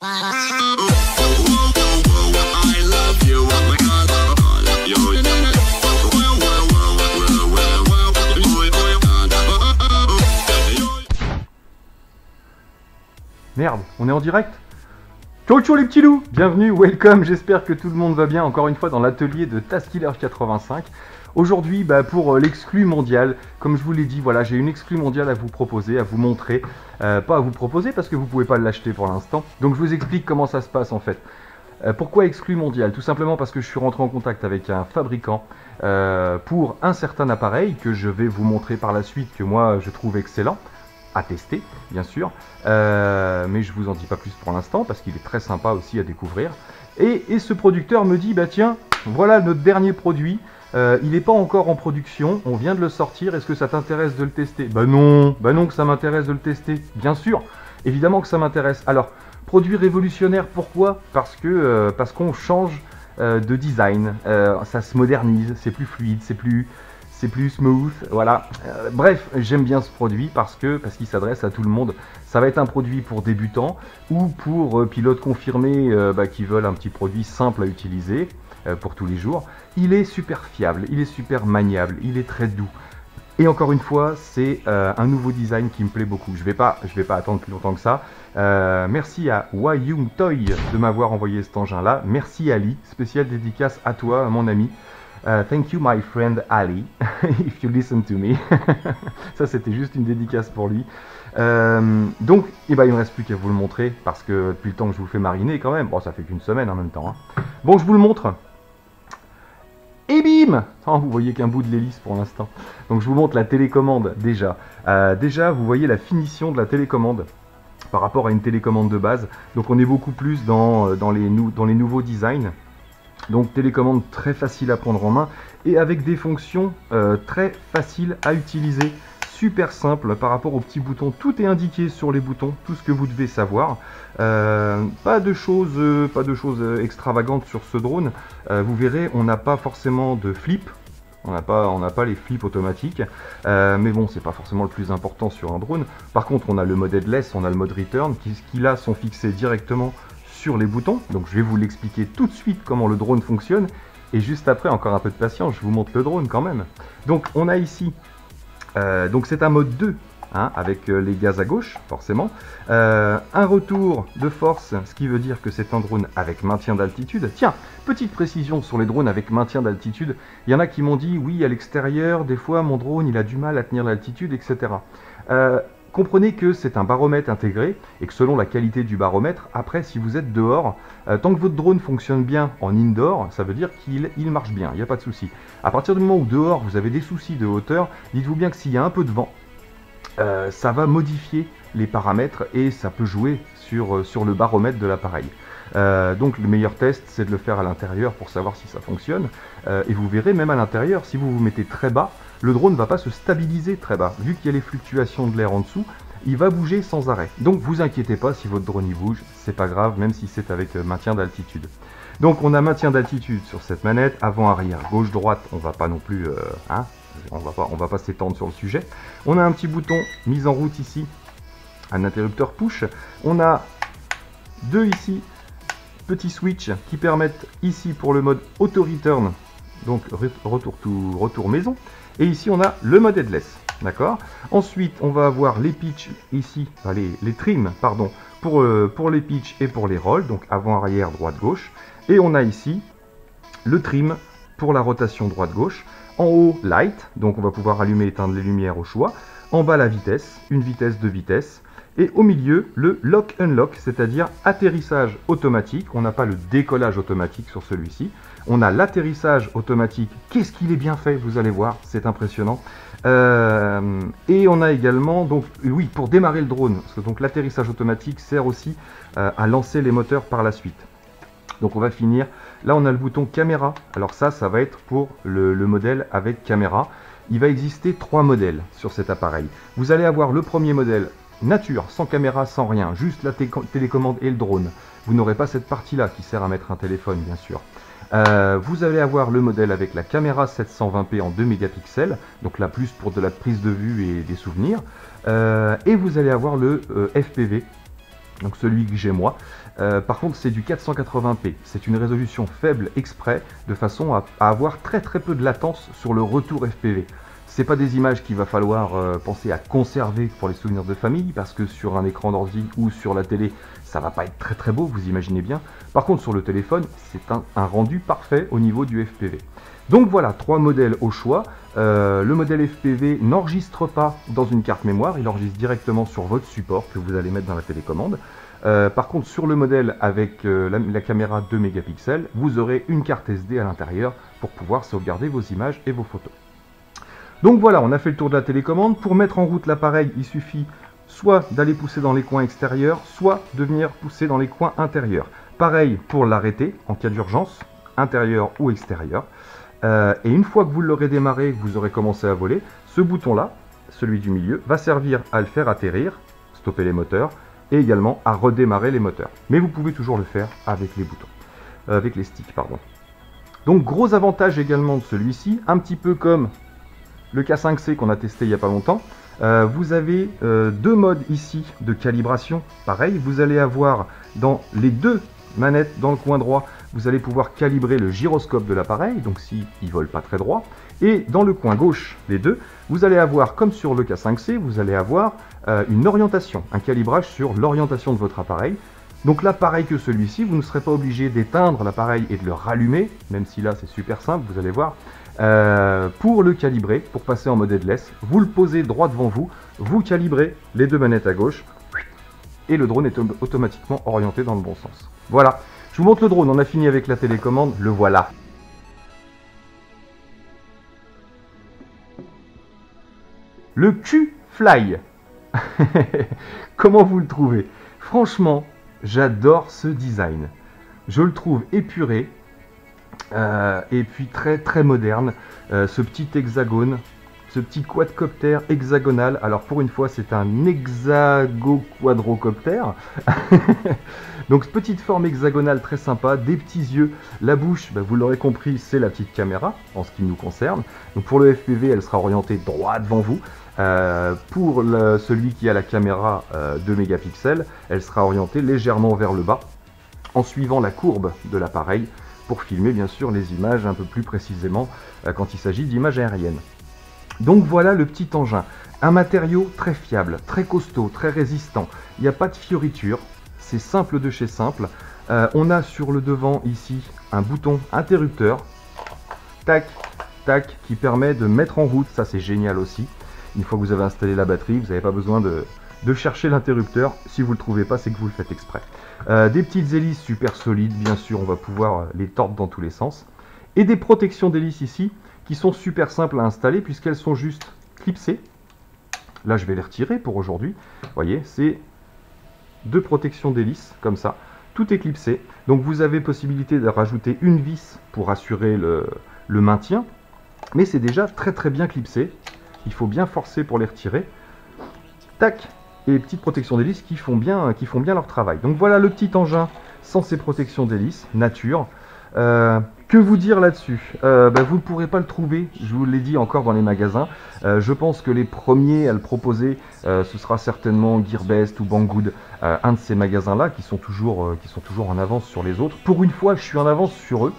Merde, on est en direct? Ciao ciao les petits loups! Bienvenue, welcome, j'espère que tout le monde va bien, encore une fois dans l'atelier de TaskKiller 85. Aujourd'hui, pour l'exclu mondial, comme je vous l'ai dit, voilà, j'ai une exclu mondiale à vous proposer, à vous montrer. Pas à vous proposer parce que vous ne pouvez pas l'acheter pour l'instant. Donc je vous explique comment ça se passe en fait. Pourquoi exclu mondial? Tout simplement parce que je suis rentré en contact avec un fabricant pour un certain appareil que je vais vous montrer par la suite, que moi je trouve excellent. À tester, bien sûr, mais je vous en dis pas plus pour l'instant parce qu'il est très sympa aussi à découvrir. Et ce producteur me dit, bah tiens, voilà notre dernier produit, il n'est pas encore en production, on vient de le sortir, est-ce que ça t'intéresse de le tester? Bah non que ça m'intéresse de le tester, bien sûr, évidemment que ça m'intéresse. Alors, produit révolutionnaire, pourquoi? Parce qu'on change de design, ça se modernise, c'est plus fluide, c'est plus smooth, voilà. Bref, j'aime bien ce produit parce qu'il s'adresse à tout le monde. Ça va être un produit pour débutants ou pour pilotes confirmés qui veulent un petit produit simple à utiliser pour tous les jours. Il est super fiable, il est super maniable, il est très doux. Et encore une fois, c'est un nouveau design qui me plaît beaucoup. Je vais pas attendre plus longtemps que ça. Merci à Wayung Toy de m'avoir envoyé cet engin-là. Merci Ali, spéciale dédicace à toi, mon ami. Thank you my friend Ali, if you listen to me. Ça c'était juste une dédicace pour lui. Donc il me reste plus qu'à vous le montrer parce que depuis le temps que je vous fais mariner quand même, bon ça fait qu'une semaine en même temps. Hein. Bon je vous le montre. Et bim! Oh, vous voyez qu'un bout de l'hélice pour l'instant. Donc je vous montre la télécommande déjà. Déjà vous voyez la finition de la télécommande par rapport à une télécommande de base. Donc on est beaucoup plus dans les nouveaux designs. Donc télécommande très facile à prendre en main et avec des fonctions très faciles à utiliser, super simple par rapport aux petits boutons. Tout est indiqué sur les boutons, tout ce que vous devez savoir. Pas de choses extravagantes sur ce drone. Vous verrez, on n'a pas forcément de flip. On n'a pas les flips automatiques, mais bon, c'est pas forcément le plus important sur un drone. Par contre, on a le mode headless, on a le mode return, qui là sont fixés directement sur les boutons. Donc je vais vous l'expliquer tout de suite comment le drone fonctionne. Et juste après, encore un peu de patience, je vous montre le drone quand même. Donc on a ici, donc c'est un mode 2, hein, avec les gaz à gauche, forcément. Un retour de force, ce qui veut dire que c'est un drone avec maintien d'altitude. Tiens, petite précision sur les drones avec maintien d'altitude. Il y en a qui m'ont dit, oui, à l'extérieur, des fois, mon drone, il a du mal à tenir l'altitude, etc. Comprenez que c'est un baromètre intégré et que selon la qualité du baromètre, après, si vous êtes dehors, tant que votre drone fonctionne bien en indoor, ça veut dire qu'il marche bien, il n'y a pas de souci. À partir du moment où dehors, vous avez des soucis de hauteur, dites-vous bien que s'il y a un peu de vent, ça va modifier les paramètres et ça peut jouer sur le baromètre de l'appareil. Donc le meilleur test, c'est de le faire à l'intérieur pour savoir si ça fonctionne. Et vous verrez, même à l'intérieur, si vous vous mettez très bas, le drone ne va pas se stabiliser très bas. Vu qu'il y a les fluctuations de l'air en dessous, il va bouger sans arrêt. Donc vous inquiétez pas si votre drone y bouge, c'est pas grave, même si c'est avec maintien d'altitude. Donc on a maintien d'altitude sur cette manette, avant, arrière, gauche, droite, on va pas non plus, on va pas s'étendre sur le sujet. On a un petit bouton mise en route ici, un interrupteur push. On a deux ici, petits switch qui permettent ici pour le mode auto return, donc retour maison. Et ici on a le mode headless, d'accord. Ensuite on va avoir les pitch ici, les trims pardon, pour les pitch et pour les rolls, donc avant, arrière, droite, gauche. Et on a ici le trim pour la rotation droite-gauche. En haut, light, donc on va pouvoir allumer et éteindre les lumières au choix. En bas, la vitesse, une vitesse, deux vitesses. Et au milieu, le lock-unlock, c'est-à-dire atterrissage automatique. On n'a pas le décollage automatique sur celui-ci. On a l'atterrissage automatique. Qu'est-ce qu'il est bien fait, vous allez voir, c'est impressionnant. Et on a également, donc oui, pour démarrer le drone, parce que donc l'atterrissage automatique sert aussi à lancer les moteurs par la suite. Donc on va finir. Là, on a le bouton caméra. Alors ça va être pour le modèle avec caméra. Il va exister 3 modèles sur cet appareil. Vous allez avoir le premier modèle nature, sans caméra, sans rien, juste la télécommande et le drone. Vous n'aurez pas cette partie-là qui sert à mettre un téléphone, bien sûr. Vous allez avoir le modèle avec la caméra 720p en 2 mégapixels, donc là plus pour de la prise de vue et des souvenirs. Et vous allez avoir le FPV donc celui que j'ai moi. Par contre, c'est du 480p. C'est une résolution faible exprès, de façon à avoir très peu de latence sur le retour FPV. C'est pas des images qu'il va falloir penser à conserver pour les souvenirs de famille, parce que sur un écran d'ordi ou sur la télé, ça va pas être très beau, vous imaginez bien. Par contre, sur le téléphone, c'est un rendu parfait au niveau du FPV. Donc voilà, 3 modèles au choix. Le modèle FPV n'enregistre pas dans une carte mémoire, il enregistre directement sur votre support que vous allez mettre dans la télécommande. Par contre, sur le modèle avec la caméra 2 mégapixels, vous aurez une carte SD à l'intérieur pour pouvoir sauvegarder vos images et vos photos. Donc voilà, on a fait le tour de la télécommande. Pour mettre en route l'appareil, il suffit soit d'aller pousser dans les coins extérieurs, soit de venir pousser dans les coins intérieurs. Pareil pour l'arrêter en cas d'urgence, intérieur ou extérieur. Et une fois que vous l'aurez démarré, que vous aurez commencé à voler, ce bouton-là, celui du milieu, va servir à le faire atterrir, stopper les moteurs, et également à redémarrer les moteurs. Mais vous pouvez toujours le faire avec les boutons, avec les sticks, pardon. Donc gros avantage également de celui-ci, un petit peu comme le K5C qu'on a testé il n'y a pas longtemps. Vous avez 2 modes ici de calibration. Pareil, vous allez avoir dans les 2 manettes dans le coin droit, vous allez pouvoir calibrer le gyroscope de l'appareil, donc s'il ne vole pas très droit. Et dans le coin gauche, les 2, vous allez avoir, comme sur le K5C, vous allez avoir une orientation, un calibrage sur l'orientation de votre appareil. Donc là, pareil que celui-ci, vous ne serez pas obligé d'éteindre l'appareil et de le rallumer, même si là c'est super simple, vous allez voir. Pour le calibrer, pour passer en mode headless, vous le posez droit devant vous, vous calibrez les 2 manettes à gauche, et le drone est automatiquement orienté dans le bon sens. Voilà, je vous montre le drone, on a fini avec la télécommande, le voilà. Le Q-Fly. Comment vous le trouvez? Franchement, j'adore ce design. Je le trouve épuré, et puis très moderne. Ce petit hexagone, ce petit quadcoptère hexagonal. Alors pour une fois, c'est un hexago-quadrocoptère. Donc petite forme hexagonale très sympa, des petits yeux. La bouche, vous l'aurez compris, c'est la petite caméra en ce qui nous concerne. Donc pour le FPV, elle sera orientée droit devant vous. Pour celui qui a la caméra 2 mégapixels, elle sera orientée légèrement vers le bas en suivant la courbe de l'appareil pour filmer bien sûr les images un peu plus précisément quand il s'agit d'images aériennes. Donc voilà le petit engin, un matériau très fiable, très costaud, très résistant, il n'y a pas de fioritures, c'est simple de chez simple. On a sur le devant ici un bouton interrupteur, tac, tac, qui permet de mettre en route, ça c'est génial aussi. Une fois que vous avez installé la batterie, vous n'avez pas besoin de chercher l'interrupteur. Si vous ne le trouvez pas, c'est que vous le faites exprès. Des petites hélices super solides, bien sûr, on va pouvoir les tordre dans tous les sens. Et des protections d'hélices ici, qui sont super simples à installer, puisqu'elles sont juste clipsées. Là, je vais les retirer pour aujourd'hui. Vous voyez, c'est 2 protections d'hélices, comme ça. Tout est clipsé. Donc vous avez possibilité de rajouter une vis pour assurer le maintien. Mais c'est déjà très bien clipsé. Il faut bien forcer pour les retirer. Tac. Et petites protections d'hélice qui font bien leur travail. Donc voilà le petit engin sans ces protections d'hélice, nature. Que vous dire là-dessus? Vous ne pourrez pas le trouver, je vous l'ai dit, encore dans les magasins. Je pense que les premiers à le proposer, ce sera certainement Gearbest ou Banggood, un de ces magasins-là qui sont toujours en avance sur les autres. Pour une fois, je suis en avance sur eux.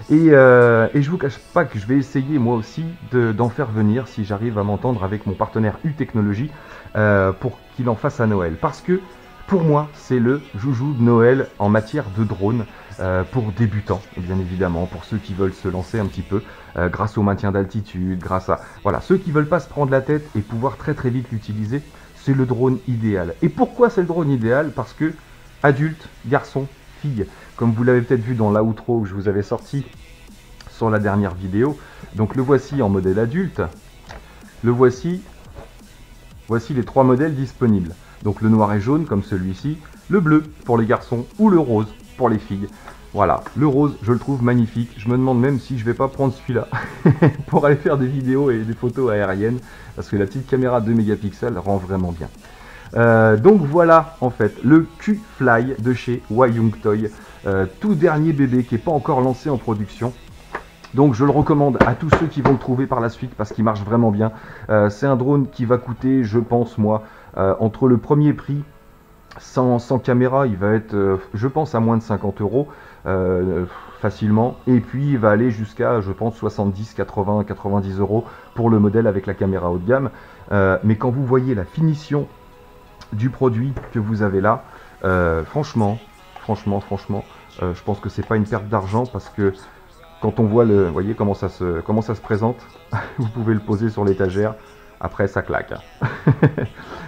Et je vous cache pas que je vais essayer moi aussi d'en faire venir si j'arrive à m'entendre avec mon partenaire U-Technologie pour qu'il en fasse à Noël. Parce que pour moi, c'est le joujou de Noël en matière de drone pour débutants, bien évidemment, pour ceux qui veulent se lancer un petit peu grâce au maintien d'altitude, grâce à voilà, ceux qui veulent pas se prendre la tête et pouvoir très vite l'utiliser, c'est le drone idéal. Et pourquoi c'est le drone idéal? Parce que adulte, garçon, fille, comme vous l'avez peut-être vu dans l'outro que je vous avais sorti sur la dernière vidéo. Donc le voici en modèle adulte. Le voici les 3 modèles disponibles. Donc le noir et jaune comme celui-ci, le bleu pour les garçons ou le rose pour les filles. Voilà, le rose, je le trouve magnifique. Je me demande même si je vais pas prendre celui-là pour aller faire des vidéos et des photos aériennes, parce que la petite caméra 2 mégapixels rend vraiment bien. Donc voilà en fait le Q-Fly de chez Hwayong Toy, tout dernier bébé qui n'est pas encore lancé en production. Donc je le recommande à tous ceux qui vont le trouver par la suite parce qu'il marche vraiment bien. C'est un drone qui va coûter, je pense moi, entre le premier prix Sans caméra, il va être, je pense, à moins de 50 euros facilement. Et puis, il va aller jusqu'à, je pense, 70, 80, 90 euros pour le modèle avec la caméra haut de gamme. Mais quand vous voyez la finition du produit que vous avez là, franchement, je pense que c'est pas une perte d'argent parce que quand on voit vous voyez comment ça se présente, vous pouvez le poser sur l'étagère. Après, ça claque.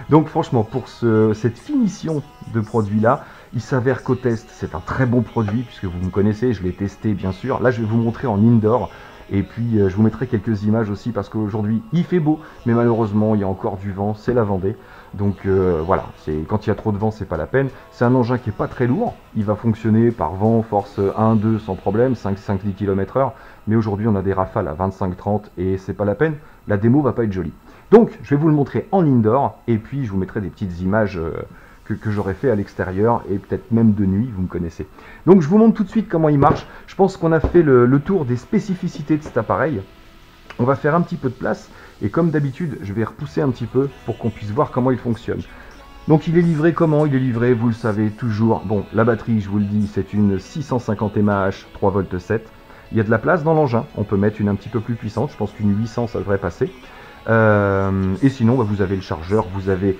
Donc, franchement, pour cette finition de produit-là, il s'avère qu'au test, c'est un très bon produit, puisque vous me connaissez, je l'ai testé, bien sûr. Là, je vais vous montrer en indoor. Et puis, je vous mettrai quelques images aussi, parce qu'aujourd'hui, il fait beau, mais malheureusement, il y a encore du vent, c'est la Vendée. Donc, voilà, quand il y a trop de vent, c'est pas la peine. C'est un engin qui est pas très lourd. Il va fonctionner par vent, force 1, 2, sans problème, 5-10 km/h. Mais aujourd'hui, on a des rafales à 25-30, et c'est pas la peine. La démo va pas être jolie. Donc, je vais vous le montrer en indoor, et puis je vous mettrai des petites images que j'aurais fait à l'extérieur, et peut-être même de nuit, vous me connaissez. Donc, je vous montre tout de suite comment il marche. Je pense qu'on a fait le tour des spécificités de cet appareil. On va faire un petit peu de place, et comme d'habitude, je vais repousser un petit peu pour qu'on puisse voir comment il fonctionne. Donc, il est livré comment? Il est livré, vous le savez, toujours. Bon, la batterie, je vous le dis, c'est une 650 mAh 3,7 V. Il y a de la place dans l'engin, on peut mettre une un petit peu plus puissante, je pense qu'une 800 ça devrait passer. Et sinon, vous avez le chargeur, vous avez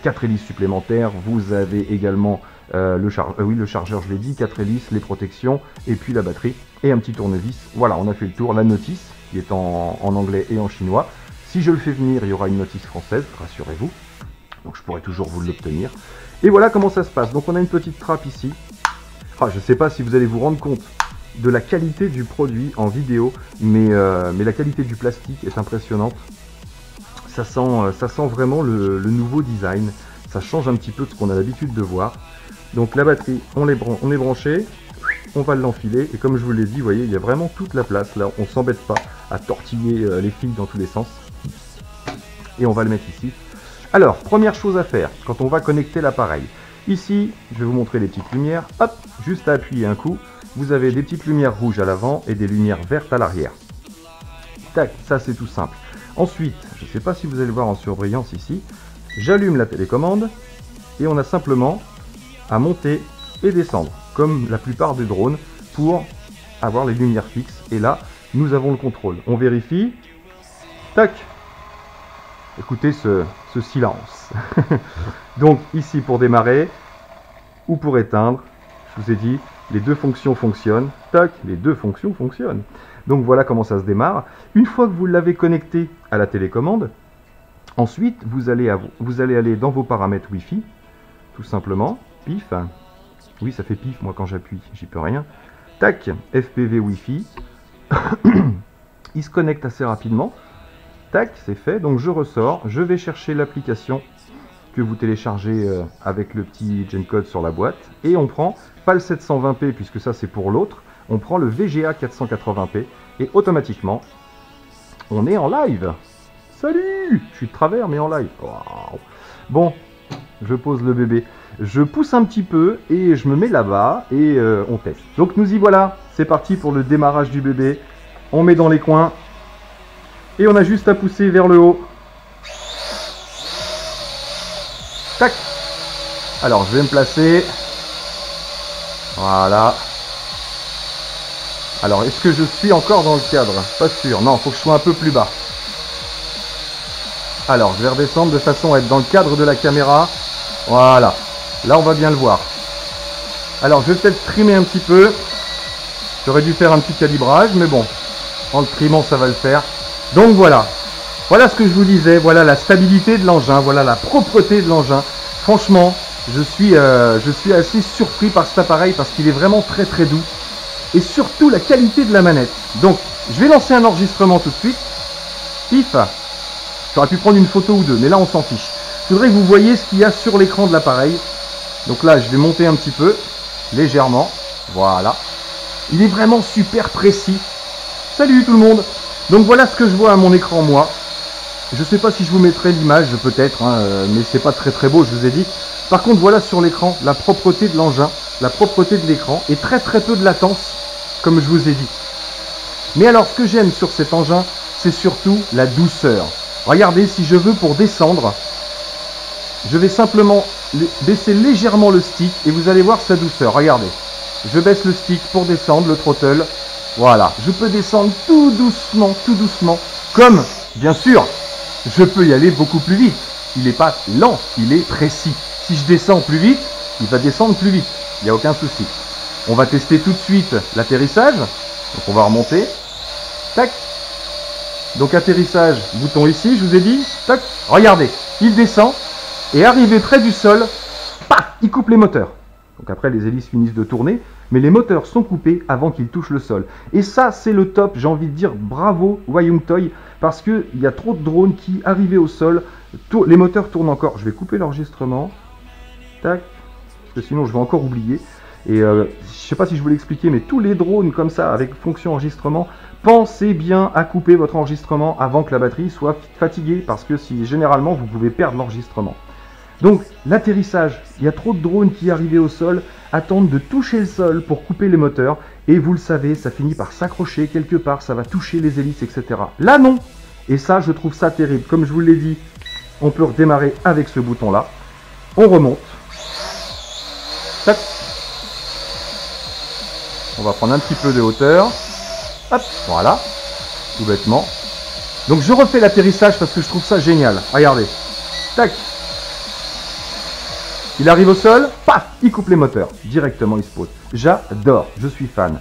4 hélices supplémentaires, vous avez également le chargeur, je l'ai dit, 4 hélices, les protections, et puis la batterie, et un petit tournevis. Voilà, on a fait le tour. La notice, qui est en anglais et en chinois. Si je le fais venir, il y aura une notice française, rassurez-vous. Donc je pourrai toujours vous l'obtenir. Et voilà comment ça se passe. Donc on a une petite trappe ici. Je ne sais pas si vous allez vous rendre compte de la qualité du produit en vidéo, mais la qualité du plastique est impressionnante. Ça sent vraiment le nouveau design. Ça change un petit peu de ce qu'on a l'habitude de voir. Donc la batterie, on est branché, on va l'enfiler. Et comme je vous l'ai dit, vous voyez, il y a vraiment toute la place. Là, on ne s'embête pas à tortiller les fils dans tous les sens. Et on va le mettre ici. Alors, première chose à faire, quand on va connecter l'appareil. Ici, je vais vous montrer les petites lumières. Hop, juste à appuyer un coup. Vous avez des petites lumières rouges à l'avant et des lumières vertes à l'arrière. Tac, ça c'est tout simple. Ensuite, je ne sais pas si vous allez le voir en surbrillance ici, j'allume la télécommande et on a simplement à monter et descendre, comme la plupart des drones, pour avoir les lumières fixes. Et là, nous avons le contrôle. On vérifie. Tac. Écoutez ce silence. Donc ici pour démarrer ou pour éteindre, je vous ai dit, les deux fonctions fonctionnent. Tac, les deux fonctions fonctionnent. Donc voilà comment ça se démarre. Une fois que vous l'avez connecté à la télécommande, ensuite vous allez aller dans vos paramètres Wi-Fi, tout simplement. Pif. Oui, ça fait pif moi quand j'appuie, j'y peux rien. Tac, FPV Wi-Fi. Il se connecte assez rapidement. Tac, c'est fait. Donc je ressors, je vais chercher l'application que vous téléchargez avec le petit Gencode sur la boîte. Et on prend, pas le 720p puisque ça c'est pour l'autre, on prend le VGA 480p et automatiquement, on est en live. Salut! Je suis de travers mais en live. Wow. Bon, je pose le bébé. Je pousse un petit peu et je me mets là-bas et on teste. Donc nous y voilà, c'est parti pour le démarrage du bébé. On met dans les coins et on a juste à pousser vers le haut. Tac. Alors je vais me placer. Voilà. Alors est-ce que je suis encore dans le cadre? Pas sûr. Non, il faut que je sois un peu plus bas. Alors je vais redescendre de façon à être dans le cadre de la caméra. Voilà. Là on va bien le voir. Alors je vais peut-être trimer un petit peu. J'aurais dû faire un petit calibrage, mais bon. En le trimant ça va le faire. Donc voilà. Voilà ce que je vous disais, voilà la stabilité de l'engin, voilà la propreté de l'engin. Franchement, je suis assez surpris par cet appareil parce qu'il est vraiment très très doux. Et surtout la qualité de la manette. Donc, je vais lancer un enregistrement tout de suite. Pif. J'aurais pu prendre une photo ou deux, mais là on s'en fiche. Je voudrais que vous voyez ce qu'il y a sur l'écran de l'appareil. Donc là, je vais monter un petit peu, légèrement. Voilà. Il est vraiment super précis. Salut tout le monde. Donc voilà ce que je vois à mon écran moi. Je sais pas si je vous mettrai l'image, peut-être, hein, mais c'est pas très très beau, je vous ai dit. Par contre, voilà sur l'écran, la propreté de l'engin, la propreté de l'écran, et très très peu de latence, comme je vous ai dit. Mais alors, ce que j'aime sur cet engin, c'est surtout la douceur. Regardez, si je veux pour descendre, je vais simplement baisser légèrement le stick et vous allez voir sa douceur. Regardez, je baisse le stick pour descendre le throttle. Voilà, je peux descendre tout doucement, comme, bien sûr, je peux y aller beaucoup plus vite. Il n'est pas lent, il est précis. Si je descends plus vite, il va descendre plus vite. Il n'y a aucun souci. On va tester tout de suite l'atterrissage. Donc on va remonter. Tac. Donc atterrissage, bouton ici, je vous ai dit. Tac. Regardez, il descend. Et arrivé près du sol, paf, il coupe les moteurs. Donc après, les hélices finissent de tourner, mais les moteurs sont coupés avant qu'ils touchent le sol. Et ça, c'est le top, j'ai envie de dire bravo Wayung Toy, parce qu'il y a trop de drones qui, arrivés au sol, les moteurs tournent encore. Je vais couper l'enregistrement. Tac, parce que sinon je vais encore oublier. Et je ne sais pas si je vous l'ai expliqué, mais tous les drones comme ça, avec fonction enregistrement, pensez bien à couper votre enregistrement avant que la batterie soit fatiguée, parce que si généralement vous pouvez perdre l'enregistrement. Donc l'atterrissage, il y a trop de drones qui arrivés au sol attendent de toucher le sol pour couper les moteurs, et vous le savez, ça finit par s'accrocher quelque part, ça va toucher les hélices, etc. Là non, et ça je trouve ça terrible. Comme je vous l'ai dit, on peut redémarrer avec ce bouton là, on remonte, tac. On va prendre un petit peu de hauteur, hop, voilà, tout bêtement. Donc je refais l'atterrissage parce que je trouve ça génial, regardez, tac. Il arrive au sol, paf, il coupe les moteurs. Directement, il se pose. J'adore, je suis fan.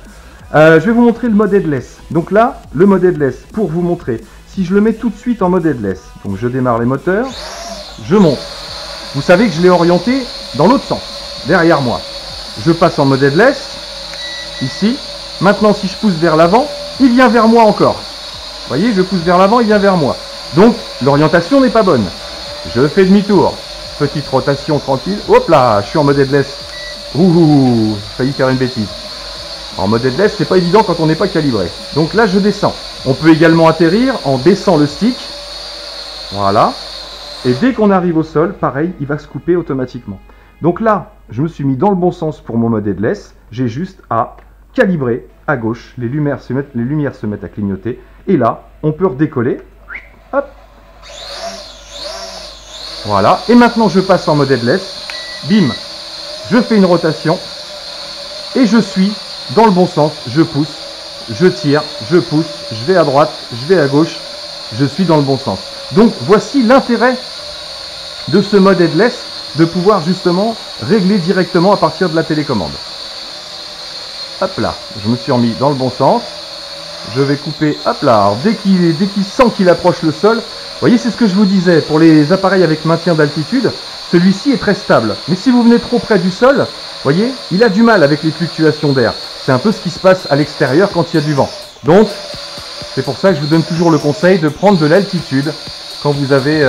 Je vais vous montrer le mode headless. Donc là, le mode headless, pour vous montrer, si je le mets tout de suite en mode headless, donc je démarre les moteurs, je monte. Vous savez que je l'ai orienté dans l'autre sens, derrière moi. Je passe en mode headless, ici. Maintenant, si je pousse vers l'avant, il vient vers moi encore. Vous voyez, je pousse vers l'avant, il vient vers moi. Donc, l'orientation n'est pas bonne. Je fais demi-tour. Petite rotation tranquille. Hop là, je suis en mode headless. Ouh, j'ai failli faire une bêtise. En mode headless, c'est pas évident quand on n'est pas calibré. Donc là, je descends. On peut également atterrir en baissant le stick. Voilà. Et dès qu'on arrive au sol, pareil, il va se couper automatiquement. Donc là, je me suis mis dans le bon sens pour mon mode headless. J'ai juste à calibrer à gauche. Les lumières se mettent à clignoter. Et là, on peut redécoller. Hop. Voilà, et maintenant je passe en mode headless, bim, je fais une rotation, et je suis dans le bon sens, je pousse, je tire, je pousse, je vais à droite, je vais à gauche, je suis dans le bon sens. Donc voici l'intérêt de ce mode headless, de pouvoir justement régler directement à partir de la télécommande. Hop là, je me suis remis dans le bon sens, je vais couper, hop là, alors dès qu'il sent qu'il approche le sol, vous voyez, c'est ce que je vous disais, pour les appareils avec maintien d'altitude, celui-ci est très stable. Mais si vous venez trop près du sol, vous voyez, il a du mal avec les fluctuations d'air. C'est un peu ce qui se passe à l'extérieur quand il y a du vent. Donc, c'est pour ça que je vous donne toujours le conseil de prendre de l'altitude quand vous avez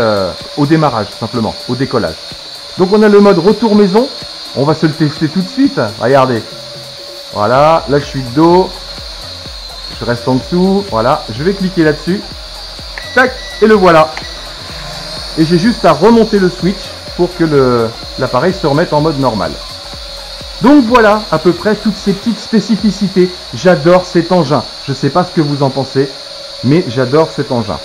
au démarrage, simplement, au décollage. Donc on a le mode retour maison, on va se le tester tout de suite. Regardez, voilà, là je suis de dos, je reste en dessous, voilà, je vais cliquer là-dessus. Tac, et le voilà. Et j'ai juste à remonter le switch pour que l'appareil se remette en mode normal. Donc voilà à peu près toutes ces petites spécificités. J'adore cet engin. Je ne sais pas ce que vous en pensez, mais j'adore cet engin.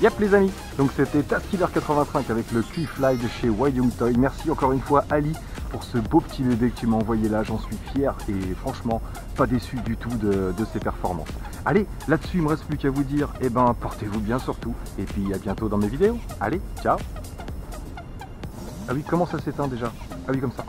Yep les amis, donc c'était Taskiller 85 avec le Q-Fly de chez Wyoung Toy. Merci encore une fois Ali pour ce beau petit bébé que tu m'as envoyé là, j'en suis fier et franchement pas déçu du tout de ses performances. Allez, là-dessus il me reste plus qu'à vous dire, eh ben portez-vous bien surtout et puis à bientôt dans mes vidéos. Allez, ciao. Ah oui, comment ça s'éteint déjà? Ah oui, comme ça.